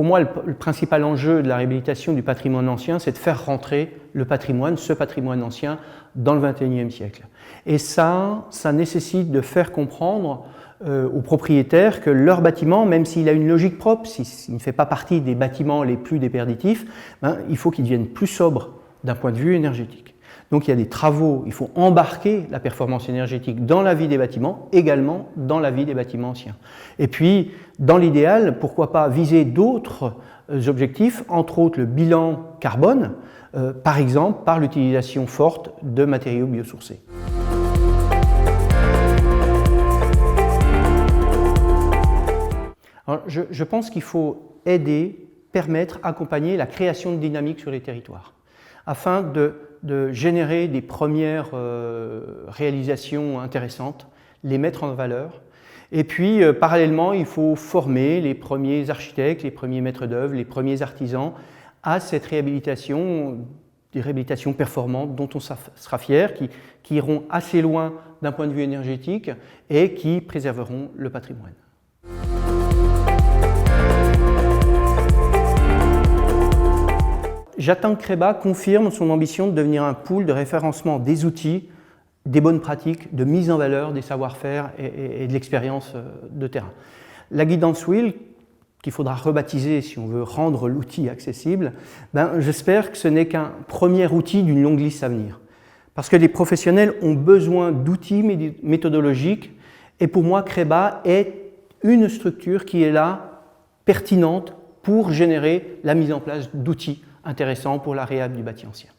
pour moi, le principal enjeu de la réhabilitation du patrimoine ancien, c'est de faire rentrer le patrimoine, ce patrimoine ancien, dans le XXIe siècle. Et ça nécessite de faire comprendre aux propriétaires que leur bâtiment, même s'il a une logique propre, s'il ne fait pas partie des bâtiments les plus déperditifs, il faut qu'il devienne plus sobre d'un point de vue énergétique. Donc il y a des travaux, il faut embarquer la performance énergétique dans la vie des bâtiments, également dans la vie des bâtiments anciens. Et puis, dans l'idéal, pourquoi pas viser d'autres objectifs, entre autres le bilan carbone, par exemple par l'utilisation forte de matériaux biosourcés. Alors, je pense qu'il faut aider, permettre, accompagner la création de dynamiques sur les territoires, afin de générer des premières réalisations intéressantes, les mettre en valeur. Et puis, parallèlement, il faut former les premiers architectes, les premiers maîtres d'œuvre, les premiers artisans à cette réhabilitation, des réhabilitations performantes dont on sera fier, qui iront assez loin d'un point de vue énergétique et qui préserveront le patrimoine. J'attends que CREBA confirme son ambition de devenir un pool de référencement des outils, des bonnes pratiques, de mise en valeur des savoir-faire et de l'expérience de terrain. La Guidance Wheel, qu'il faudra rebaptiser si on veut rendre l'outil accessible, j'espère que ce n'est qu'un premier outil d'une longue liste à venir. Parce que les professionnels ont besoin d'outils méthodologiques et pour moi, CREBA est une structure qui est là, pertinente, pour générer la mise en place d'outils intéressant pour la réhab du bâti ancien.